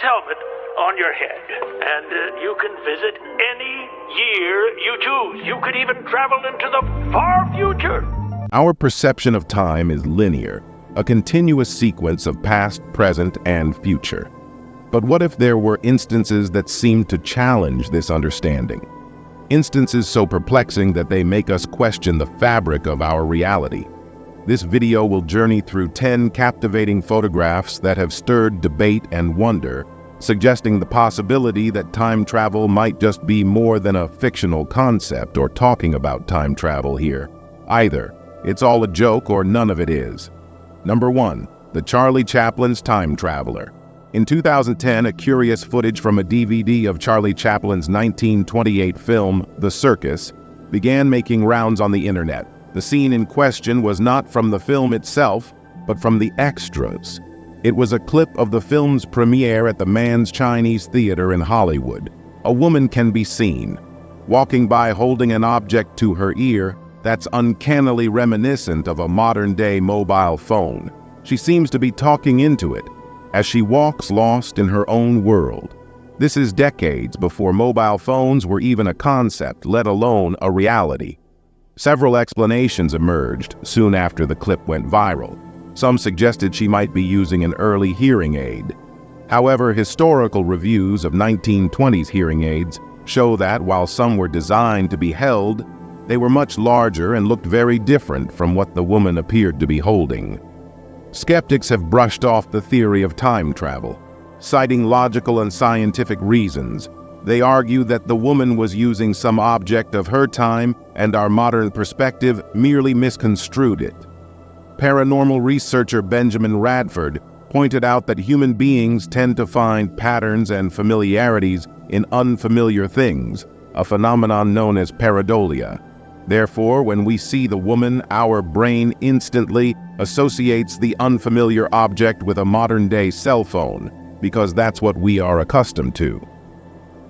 helmet on your head, and you can visit any year you choose. You could even travel into the far future. Our perception of time is linear, a continuous sequence of past, present, and future. But what if there were instances that seemed to challenge this understanding? Instances so perplexing that they make us question the fabric of our reality. This video will journey through 10 captivating photographs that have stirred debate and wonder, suggesting the possibility that time travel might just be more than a fictional concept or talking about time travel here. Either it's all a joke or none of it is. Number 1. The Charlie Chaplin's Time Traveler. In 2010, a curious footage from a DVD of Charlie Chaplin's 1928 film, The Circus, began making rounds on the internet. The scene in question was not from the film itself, but from the extras. It was a clip of the film's premiere at the Mann's Chinese Theater in Hollywood. A woman can be seen walking by holding an object to her ear that's uncannily reminiscent of a modern-day mobile phone. She seems to be talking into it as she walks lost in her own world. This is decades before mobile phones were even a concept, let alone a reality. Several explanations emerged soon after the clip went viral. Some suggested she might be using an early hearing aid. However, historical reviews of 1920s hearing aids show that while some were designed to be held, they were much larger and looked very different from what the woman appeared to be holding. Skeptics have brushed off the theory of time travel, citing logical and scientific reasons. They argue that the woman was using some object of her time and our modern perspective merely misconstrued it. Paranormal researcher Benjamin Radford pointed out that human beings tend to find patterns and familiarities in unfamiliar things, a phenomenon known as pareidolia. Therefore, when we see the woman, our brain instantly associates the unfamiliar object with a modern-day cell phone, because that's what we are accustomed to.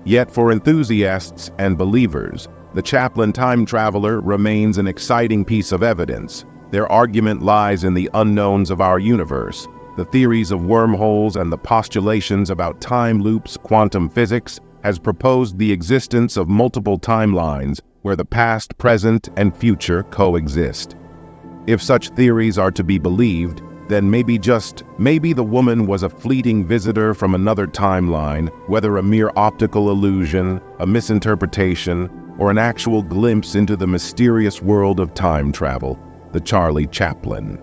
Yet for enthusiasts and believers, the Chaplin time traveler remains an exciting piece of evidence. Their argument lies in the unknowns of our universe. The theories of wormholes and the postulations about time loops, quantum physics, has proposed the existence of multiple timelines where the past, present, and future coexist. If such theories are to be believed, then maybe the woman was a fleeting visitor from another timeline, whether a mere optical illusion, a misinterpretation, or an actual glimpse into the mysterious world of time travel, the Charlie Chaplin.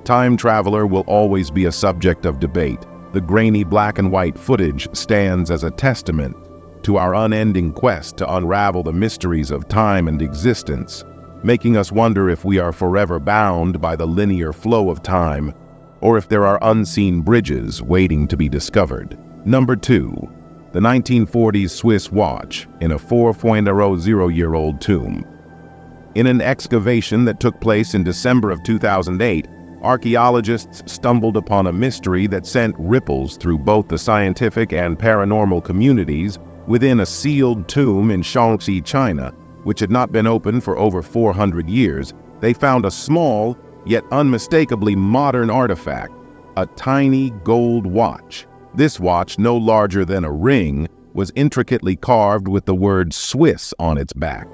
Time Traveler will always be a subject of debate. The grainy black and white footage stands as a testament to our unending quest to unravel the mysteries of time and existence, making us wonder if we are forever bound by the linear flow of time, or if there are unseen bridges waiting to be discovered. Number 2. The 1940s Swiss watch in a 4.00-year-old tomb. In an excavation that took place in December of 2008, archaeologists stumbled upon a mystery that sent ripples through both the scientific and paranormal communities within a sealed tomb in Shaanxi, China, which had not been opened for over 400 years. They found a small, yet unmistakably modern artifact, a tiny gold watch. This watch, no larger than a ring, was intricately carved with the word Swiss on its back.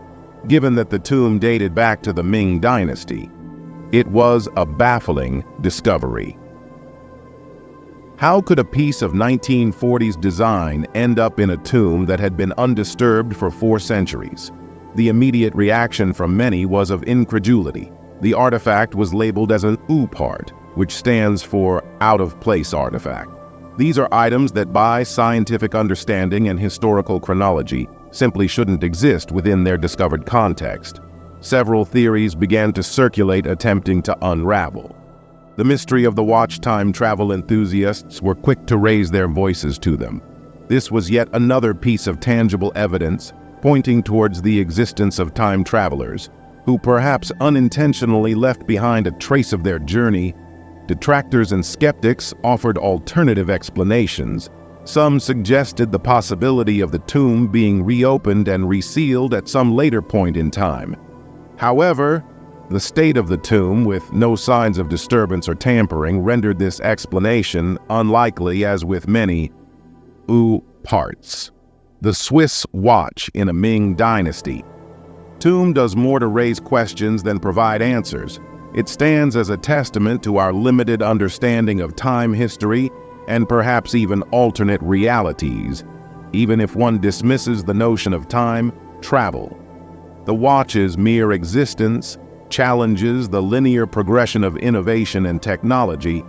Given that the tomb dated back to the Ming Dynasty, it was a baffling discovery. How could a piece of 1940s design end up in a tomb that had been undisturbed for 4 centuries? The immediate reaction from many was of incredulity. The artifact was labeled as an U part, which stands for out-of-place artifact. These are items that by scientific understanding and historical chronology simply shouldn't exist within their discovered context. Several theories began to circulate attempting to unravel. The mystery of the watch time travel enthusiasts were quick to raise their voices to them. This was yet another piece of tangible evidence pointing towards the existence of time travelers, who perhaps unintentionally left behind a trace of their journey. Detractors and skeptics offered alternative explanations. Some suggested the possibility of the tomb being reopened and resealed at some later point in time. However, the state of the tomb, with no signs of disturbance or tampering, rendered this explanation unlikely, as with many, parts, the Swiss watch in a Ming dynasty. Tomb does more to raise questions than provide answers. It stands as a testament to our limited understanding of time history and perhaps even alternate realities, even if one dismisses the notion of time travel. The watch's mere existence challenges the linear progression of innovation and technology.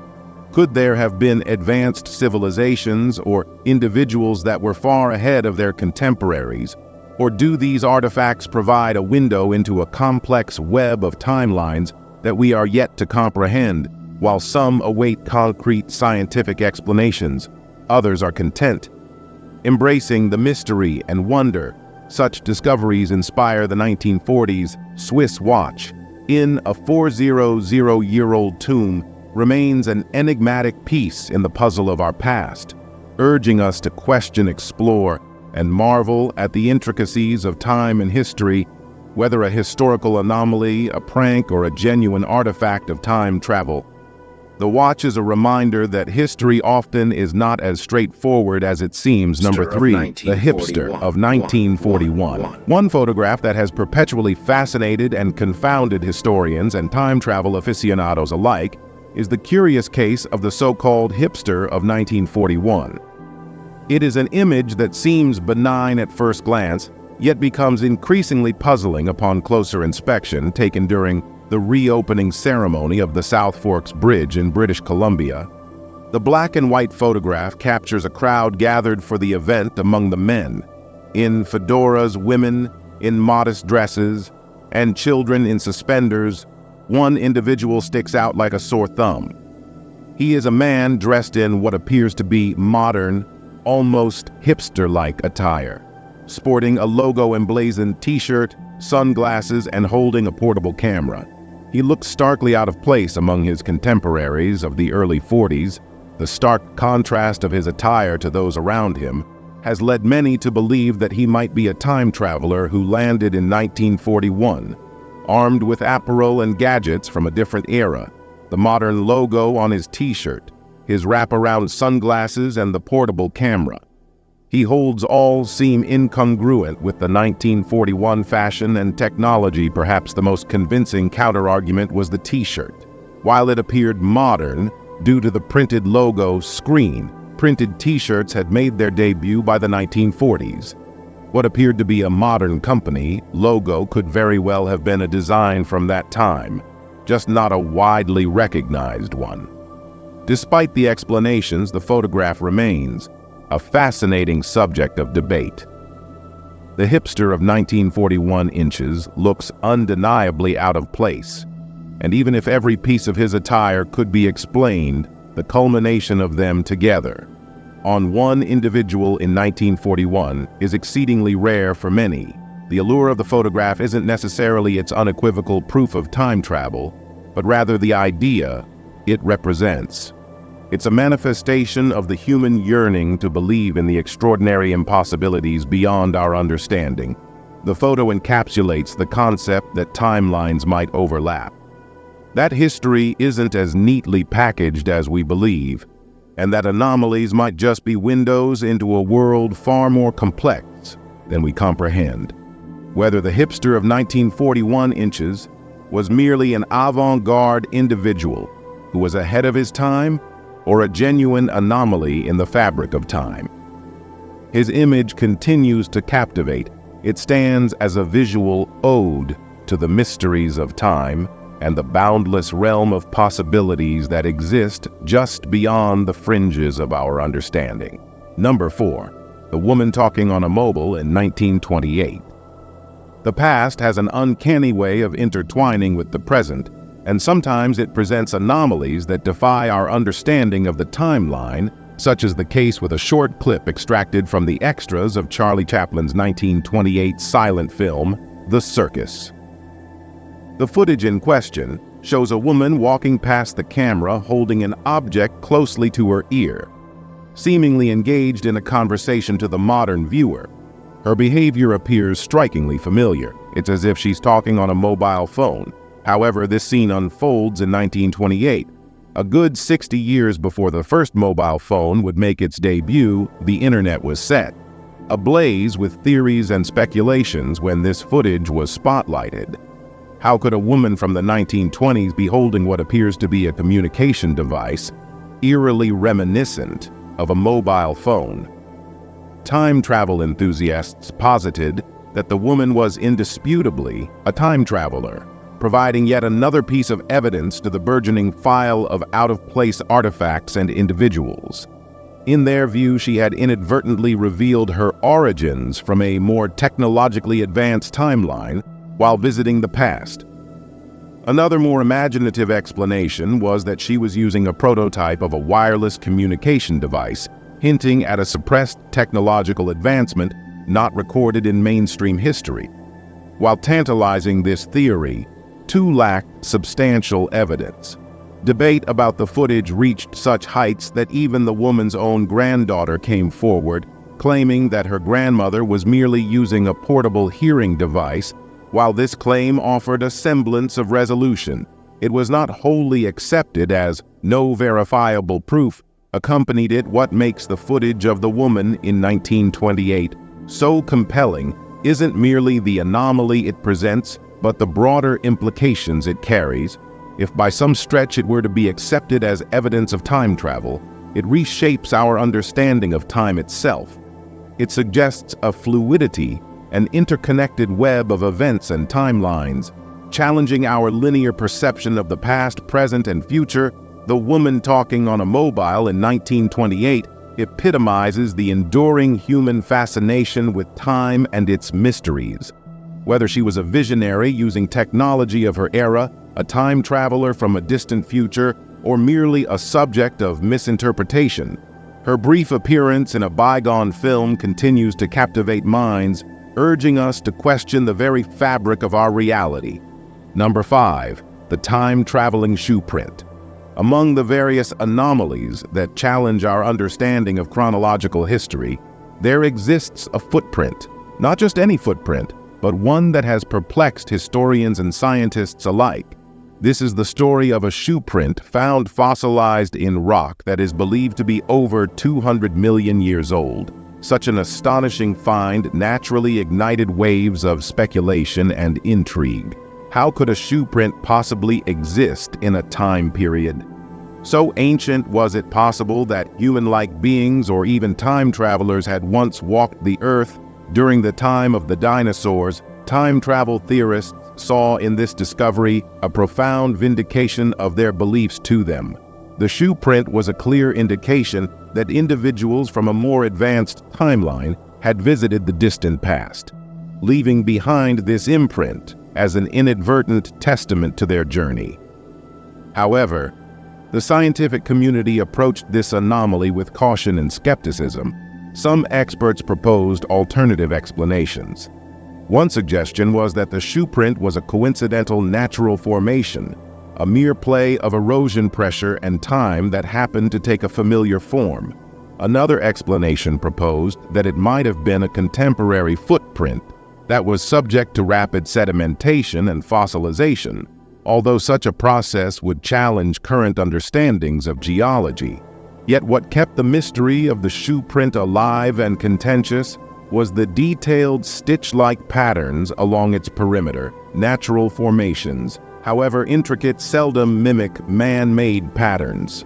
Could there have been advanced civilizations or individuals that were far ahead of their contemporaries? Or do these artifacts provide a window into a complex web of timelines that we are yet to comprehend? While some await concrete scientific explanations, others are content, embracing the mystery and wonder. Such discoveries inspire the 1940s Swiss watch. In a 400-year-old tomb remains an enigmatic piece in the puzzle of our past, urging us to question, explore, and marvel at the intricacies of time and history, whether a historical anomaly, a prank, or a genuine artifact of time travel. The watch is a reminder that history often is not as straightforward as it seems. Number 3, the hipster of 1941. One photograph that has perpetually fascinated and confounded historians and time travel aficionados alike is the curious case of the so-called hipster of 1941. It is an image that seems benign at first glance, yet becomes increasingly puzzling upon closer inspection, taken during the reopening ceremony of the South Forks Bridge in British Columbia. The black and white photograph captures a crowd gathered for the event among the men, in fedoras, women in modest dresses, and children in suspenders. One individual sticks out like a sore thumb. He is a man dressed in what appears to be modern, almost hipster-like attire, sporting a logo-emblazoned t-shirt, sunglasses, and holding a portable camera. He looks starkly out of place among his contemporaries of the early 40s. The stark contrast of his attire to those around him has led many to believe that he might be a time traveler who landed in 1941, armed with apparel and gadgets from a different era, the modern logo on his t-shirt, his wraparound sunglasses, and the portable camera. He holds all seem incongruent with the 1941 fashion and technology. Perhaps the most convincing counterargument was the t-shirt. While it appeared modern due to the printed logo screen, printed t-shirts had made their debut by the 1940s. What appeared to be a modern company logo could very well have been a design from that time, just not a widely recognized one. Despite the explanations, the photograph remains a fascinating subject of debate. The hipster of 1941 inches looks undeniably out of place, and even if every piece of his attire could be explained, the culmination of them together on one individual in 1941 is exceedingly rare for many. The allure of the photograph isn't necessarily its unequivocal proof of time travel, but rather the idea it represents. It's a manifestation of the human yearning to believe in the extraordinary impossibilities beyond our understanding. The photo encapsulates the concept that timelines might overlap, that history isn't as neatly packaged as we believe, and that anomalies might just be windows into a world far more complex than we comprehend. Whether the hipster of 1941 inches was merely an avant-garde individual who was ahead of his time, or a genuine anomaly in the fabric of time, his image continues to captivate. It stands as a visual ode to the mysteries of time and the boundless realm of possibilities that exist just beyond the fringes of our understanding. Number 4, the woman talking on a mobile in 1928. The past has an uncanny way of intertwining with the present, and sometimes it presents anomalies that defy our understanding of the timeline, such as the case with a short clip extracted from the extras of Charlie Chaplin's 1928 silent film, The Circus. The footage in question shows a woman walking past the camera holding an object closely to her ear, seemingly engaged in a conversation to the modern viewer. Her behavior appears strikingly familiar. It's as if she's talking on a mobile phone. However, this scene unfolds in 1928, A good 60 years before the first mobile phone would make its debut, the internet was set, ablaze with theories and speculations when this footage was spotlighted. How could a woman from the 1920s be holding what appears to be a communication device, eerily reminiscent of a mobile phone? Time travel enthusiasts posited that the woman was indisputably a time traveler, providing yet another piece of evidence to the burgeoning file of out-of-place artifacts and individuals. In their view, she had inadvertently revealed her origins from a more technologically advanced timeline while visiting the past. Another more imaginative explanation was that she was using a prototype of a wireless communication device, hinting at a suppressed technological advancement not recorded in mainstream history. While tantalizing this theory, two lacked substantial evidence. Debate about the footage reached such heights that even the woman's own granddaughter came forward, claiming that her grandmother was merely using a portable hearing device. While this claim offered a semblance of resolution, it was not wholly accepted as no verifiable proof accompanied it. What makes the footage of the woman in 1928 so compelling isn't merely the anomaly it presents, but the broader implications it carries. If by some stretch it were to be accepted as evidence of time travel, it reshapes our understanding of time itself. It suggests a fluidity, an interconnected web of events and timelines, challenging our linear perception of the past, present, and future. The woman talking on a mobile in 1928 epitomizes the enduring human fascination with time and its mysteries. Whether she was a visionary using technology of her era, a time traveler from a distant future, or merely a subject of misinterpretation, her brief appearance in a bygone film continues to captivate minds, urging us to question the very fabric of our reality. Number 5. The time-traveling shoe print. Among the various anomalies that challenge our understanding of chronological history, there exists a footprint. Not just any footprint, but one that has perplexed historians and scientists alike. This is the story of a shoe print found fossilized in rock that is believed to be over 200 million years old. Such an astonishing find naturally ignited waves of speculation and intrigue. How could a shoe print possibly exist in a time period? So ancient was it possible that human-like beings or even time travelers had once walked the earth during the time of the dinosaurs? Time travel theorists saw in this discovery a profound vindication of their beliefs to them. The shoe print was a clear indication that individuals from a more advanced timeline had visited the distant past, leaving behind this imprint as an inadvertent testament to their journey. However, the scientific community approached this anomaly with caution and skepticism. Some experts proposed alternative explanations. One suggestion was that the shoe print was a coincidental natural formation, a mere play of erosion pressure and time that happened to take a familiar form. Another explanation proposed that it might have been a contemporary footprint that was subject to rapid sedimentation and fossilization, although such a process would challenge current understandings of geology. Yet what kept the mystery of the shoe print alive and contentious was the detailed stitch-like patterns along its perimeter. Natural formations, however intricate, seldom mimic man-made patterns.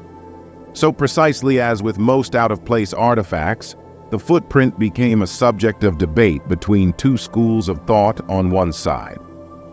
So precisely as with most out-of-place artifacts, the footprint became a subject of debate between two schools of thought on one side.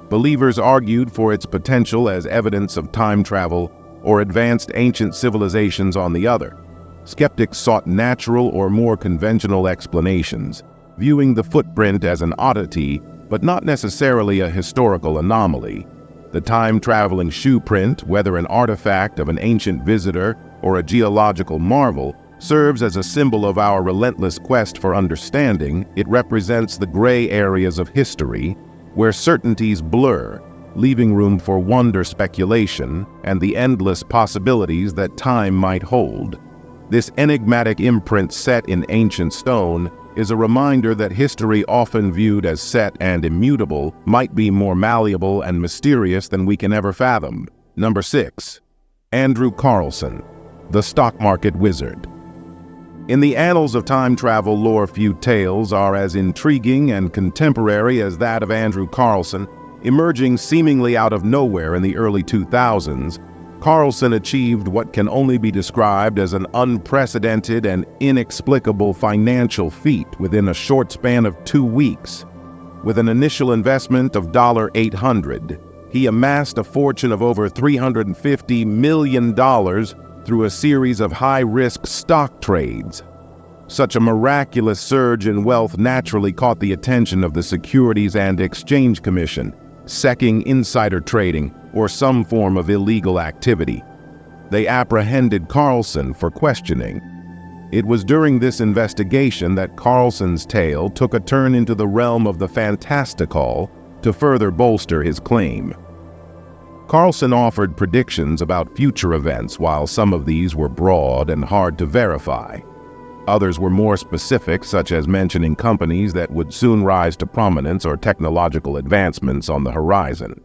Believers argued for its potential as evidence of time travel or advanced ancient civilizations on the other. Skeptics sought natural or more conventional explanations, viewing the footprint as an oddity but not necessarily a historical anomaly. The time-traveling shoe print, whether an artifact of an ancient visitor or a geological marvel, serves as a symbol of our relentless quest for understanding. It represents the gray areas of history, where certainties blur, leaving room for wonder, speculation, and the endless possibilities that time might hold. This enigmatic imprint set in ancient stone is a reminder that history, often viewed as set and immutable, might be more malleable and mysterious than we can ever fathom. Number 6. Andrew Carlson, the stock market wizard. In the annals of time travel lore, few tales are as intriguing and contemporary as that of Andrew Carlson. Emerging seemingly out of nowhere in the early 2000s, Carlson achieved what can only be described as an unprecedented and inexplicable financial feat within a short span of 2 weeks. With an initial investment of $800, he amassed a fortune of over $350 million through a series of high-risk stock trades. Such a miraculous surge in wealth naturally caught the attention of the Securities and Exchange Commission, SECing insider trading or some form of illegal activity. They apprehended Carlson for questioning. It was during this investigation that Carlson's tale took a turn into the realm of the fantastical to further bolster his claim. Carlson offered predictions about future events, while some of these were broad and hard to verify. Others were more specific, such as mentioning companies that would soon rise to prominence or technological advancements on the horizon.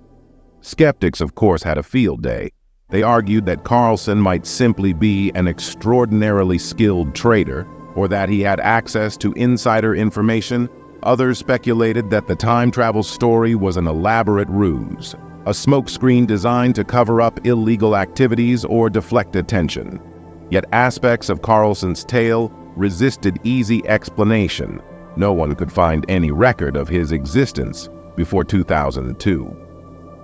Skeptics, of course, had a field day. They argued that Carlson might simply be an extraordinarily skilled trader, or that he had access to insider information. Others speculated that the time travel story was an elaborate ruse, a smokescreen designed to cover up illegal activities or deflect attention. Yet aspects of Carlson's tale resisted easy explanation. No one could find any record of his existence before 2002.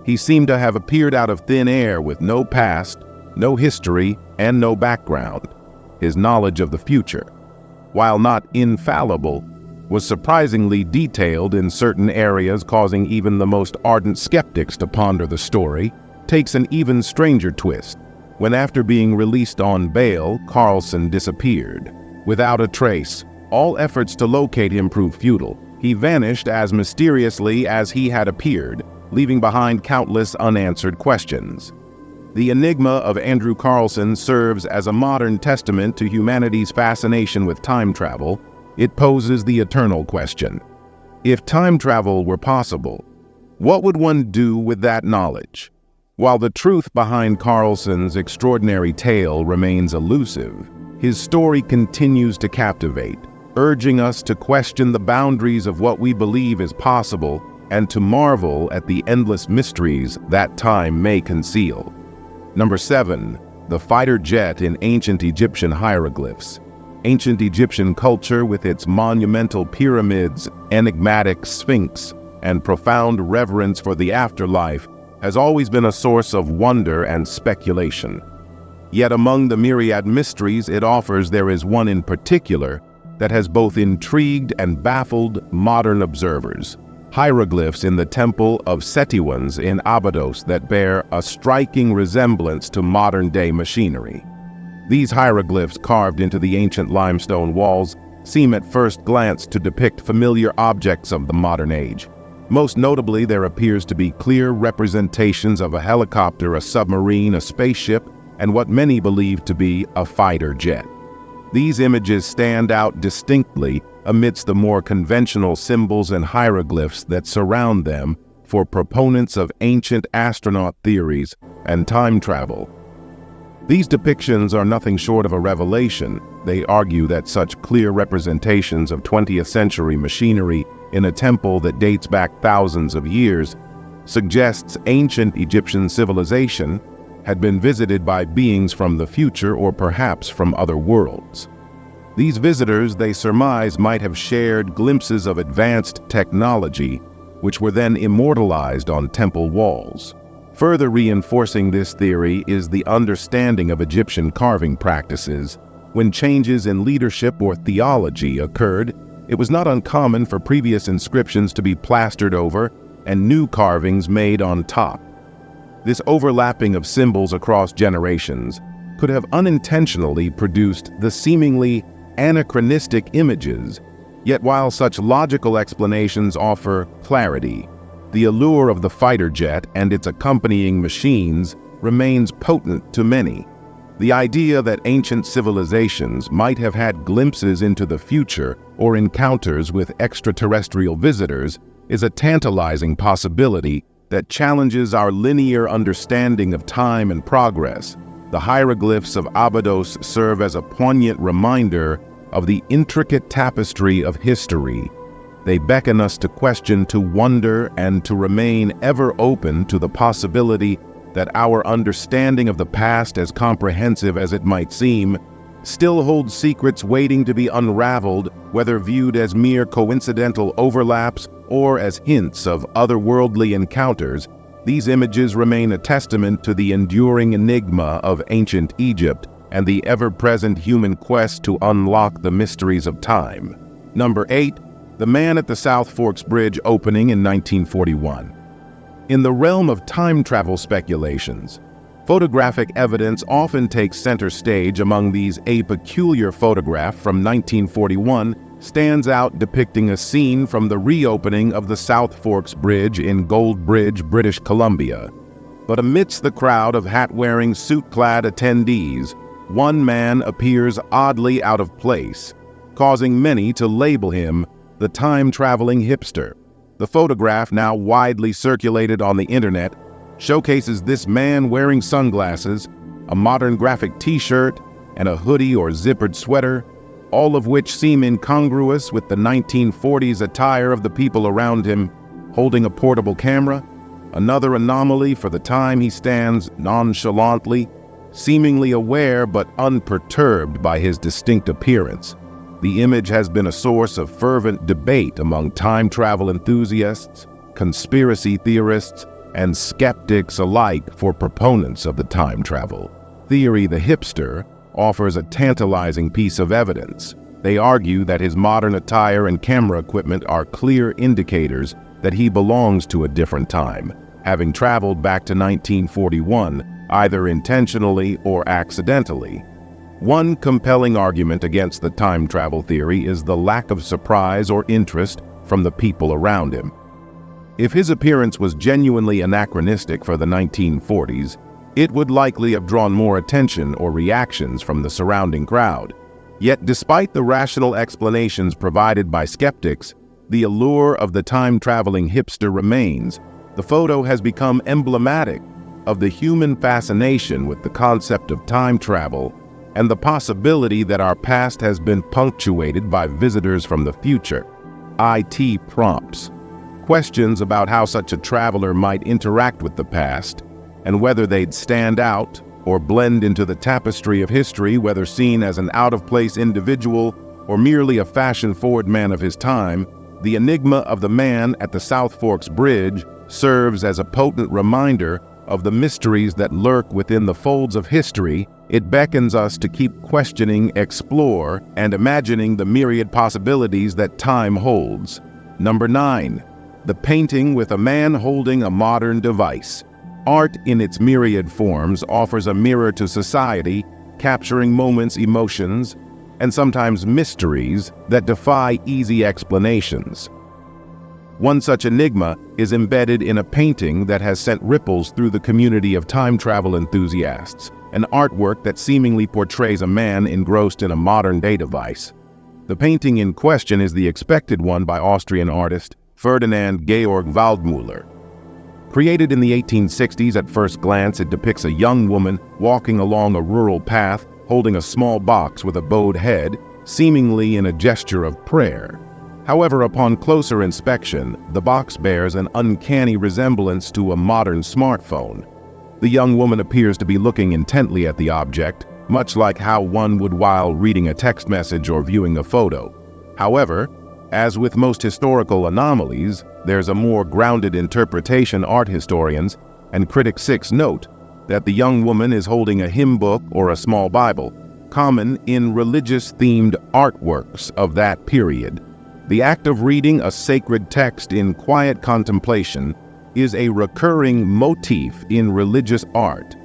He seemed to have appeared out of thin air with no past, no history, and no background. His knowledge of the future, while not infallible, was surprisingly detailed in certain areas, causing even the most ardent skeptics to ponder the story. Takes an even stranger twist when, after being released on bail, Carlson disappeared. Without a trace, all efforts to locate him proved futile. He vanished as mysteriously as he had appeared, leaving behind countless unanswered questions. The enigma of Andrew Carlson serves as a modern testament to humanity's fascination with time travel. It poses the eternal question: if time travel were possible, what would one do with that knowledge? While the truth behind Carlson's extraordinary tale remains elusive, his story continues to captivate, urging us to question the boundaries of what we believe is possible and to marvel at the endless mysteries that time may conceal. Number 7. The fighter jet in ancient Egyptian hieroglyphs. Ancient Egyptian culture, with its monumental pyramids, enigmatic sphinx, and profound reverence for the afterlife, has always been a source of wonder and speculation. Yet among the myriad mysteries it offers, there is one in particular that has both intrigued and baffled modern observers: hieroglyphs in the Temple of Setiwans in Abydos that bear a striking resemblance to modern-day machinery. These hieroglyphs, carved into the ancient limestone walls, seem at first glance to depict familiar objects of the modern age. Most notably, there appears to be clear representations of a helicopter, a submarine, a spaceship, and what many believe to be a fighter jet. These images stand out distinctly amidst the more conventional symbols and hieroglyphs that surround them for proponents of ancient astronaut theories and time travel. These depictions are nothing short of a revelation. They argue that such clear representations of 20th century machinery in a temple that dates back thousands of years suggests ancient Egyptian civilization had been visited by beings from the future or perhaps from other worlds. These visitors, they surmise, might have shared glimpses of advanced technology, which were then immortalized on temple walls. Further reinforcing this theory is the understanding of Egyptian carving practices. When changes in leadership or theology occurred, it was not uncommon for previous inscriptions to be plastered over and new carvings made on top. This overlapping of symbols across generations could have unintentionally produced the seemingly anachronistic images. Yet while such logical explanations offer clarity, the allure of the fighter jet and its accompanying machines remains potent to many. The idea that ancient civilizations might have had glimpses into the future or encounters with extraterrestrial visitors is a tantalizing possibility that challenges our linear understanding of time and progress. The hieroglyphs of Abydos serve as a poignant reminder of the intricate tapestry of history. They beckon us to question, to wonder, and to remain ever open to the possibility that our understanding of the past, as comprehensive as it might seem, still holds secrets waiting to be unraveled, whether viewed as mere coincidental overlaps or as hints of otherworldly encounters. These images remain a testament to the enduring enigma of ancient Egypt and the ever-present human quest to unlock the mysteries of time. Number 8. The Man at the South Forks Bridge opening in 1941. In the realm of time travel speculations, photographic evidence often takes center stage. Among these, a peculiar photograph from 1941 stands out, depicting a scene from the reopening of the South Forks Bridge in Goldbridge, British Columbia. But amidst the crowd of hat-wearing, suit-clad attendees, one man appears oddly out of place, causing many to label him the time-traveling hipster. The photograph, now widely circulated on the internet, showcases this man wearing sunglasses, a modern graphic t-shirt, and a hoodie or zippered sweater, all of which seem incongruous with the 1940s attire of the people around him. Holding a portable camera, another anomaly. For the time, he stands nonchalantly, seemingly aware but unperturbed by his distinct appearance. The image has been a source of fervent debate among time travel enthusiasts, conspiracy theorists, and skeptics alike. For proponents of the time travel theory, the hipster offers a tantalizing piece of evidence. They argue that his modern attire and camera equipment are clear indicators that he belongs to a different time, having traveled back to 1941, either intentionally or accidentally. One compelling argument against the time travel theory is the lack of surprise or interest from the people around him. If his appearance was genuinely anachronistic for the 1940s, it would likely have drawn more attention or reactions from the surrounding crowd. Yet, despite the rational explanations provided by skeptics, the allure of the time-traveling hipster remains. The photo has become emblematic of the human fascination with the concept of time travel and the possibility that our past has been punctuated by visitors from the future. IT prompts questions about how such a traveler might interact with the past, and whether they'd stand out or blend into the tapestry of history, whether seen as an out-of-place individual or merely a fashion-forward man of his time. The enigma of the man at the South Forks Bridge serves as a potent reminder of the mysteries that lurk within the folds of history. It beckons us to keep questioning, explore, and imagining the myriad possibilities that time holds. Number 9. The painting with a man holding a modern device. Art in its myriad forms offers a mirror to society, capturing moments, emotions, and sometimes mysteries that defy easy explanations. One such enigma is embedded in a painting that has sent ripples through the community of time travel enthusiasts, an artwork that seemingly portrays a man engrossed in a modern-day device. The painting in question is the expected one by Austrian artist Ferdinand Georg Waldmüller. Created in the 1860s, at first glance it depicts a young woman walking along a rural path, holding a small box with a bowed head, seemingly in a gesture of prayer. However, upon closer inspection, the box bears an uncanny resemblance to a modern smartphone. The young woman appears to be looking intently at the object, much like how one would while reading a text message or viewing a photo. However, as with most historical anomalies, there's a more grounded interpretation. Art historians and critics 6 note that the young woman is holding a hymn book or a small Bible, common in religious-themed artworks of that period. The act of reading a sacred text in quiet contemplation is a recurring motif in religious art,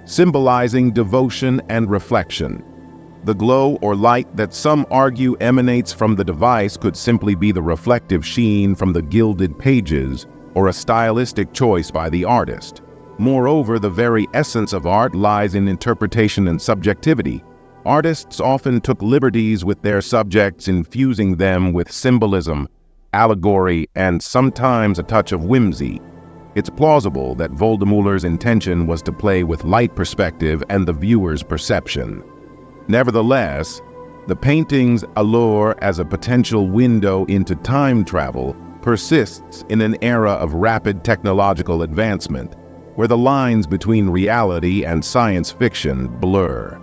symbolizing devotion and reflection. The glow or light that some argue emanates from the device could simply be the reflective sheen from the gilded pages or a stylistic choice by the artist. Moreover, the very essence of art lies in interpretation and subjectivity. Artists often took liberties with their subjects, infusing them with symbolism, allegory, and sometimes a touch of whimsy. It's plausible that Voldemort's intention was to play with light perspective and the viewer's perception. Nevertheless, the painting's allure as a potential window into time travel persists in an era of rapid technological advancement, where the lines between reality and science fiction blur.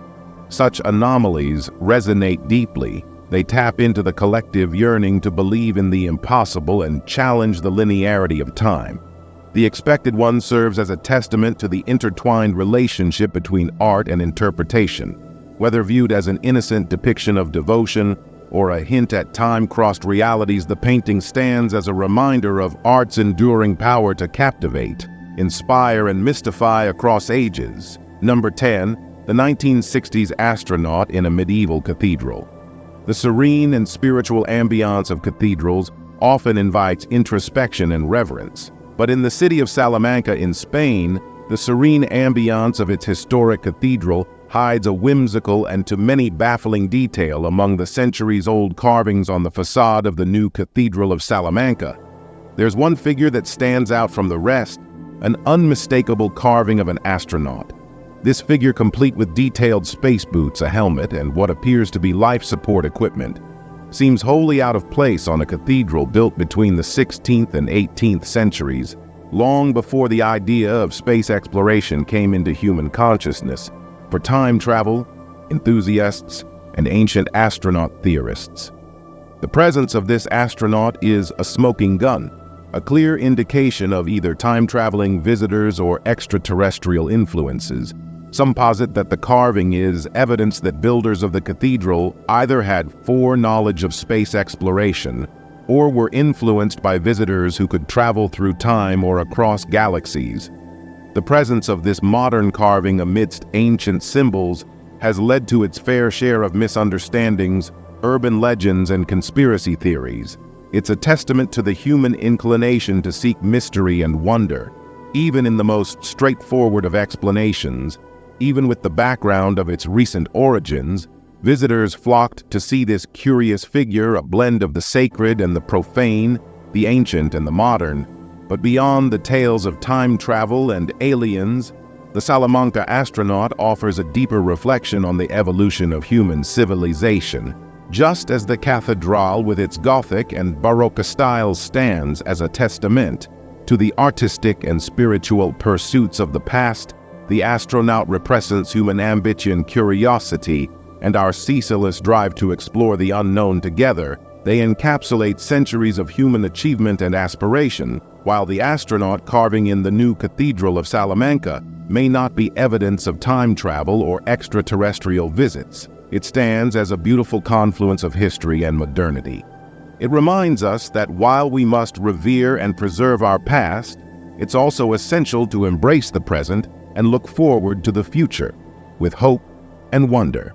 Such anomalies resonate deeply. They tap into the collective yearning to believe in the impossible and challenge the linearity of time. The Expected One serves as a testament to the intertwined relationship between art and interpretation. Whether viewed as an innocent depiction of devotion or a hint at time-crossed realities, the painting stands as a reminder of art's enduring power to captivate, inspire, and mystify across ages. Number 10. The 1960s astronaut in a medieval cathedral. The serene and spiritual ambiance of cathedrals often invites introspection and reverence. But in the city of Salamanca in Spain, the serene ambiance of its historic cathedral hides a whimsical and to many baffling detail among the centuries-old carvings on the facade of the new Cathedral of Salamanca. There's one figure that stands out from the rest, an unmistakable carving of an astronaut. This figure, complete with detailed space boots, a helmet, and what appears to be life support equipment, seems wholly out of place on a cathedral built between the 16th and 18th centuries, long before the idea of space exploration came into human consciousness for time travel enthusiasts and ancient astronaut theorists. The presence of this astronaut is a smoking gun, a clear indication of either time-traveling visitors or extraterrestrial influences. Some posit that the carving is evidence that builders of the cathedral either had foreknowledge of space exploration or were influenced by visitors who could travel through time or across galaxies. The presence of this modern carving amidst ancient symbols has led to its fair share of misunderstandings, urban legends, and conspiracy theories. It's a testament to the human inclination to seek mystery and wonder, even in the most straightforward of explanations. Even with the background of its recent origins, visitors flocked to see this curious figure, a blend of the sacred and the profane, the ancient and the modern. But beyond the tales of time travel and aliens, the Salamanca astronaut offers a deeper reflection on the evolution of human civilization. Just as the cathedral with its Gothic and Baroque styles stands as a testament to the artistic and spiritual pursuits of the past, the astronaut represents human ambition, curiosity, and our ceaseless drive to explore the unknown together. They encapsulate centuries of human achievement and aspiration, while the astronaut carving in the new Cathedral of Salamanca may not be evidence of time travel or extraterrestrial visits. It stands as a beautiful confluence of history and modernity. It reminds us that while we must revere and preserve our past, it's also essential to embrace the present and look forward to the future with hope and wonder.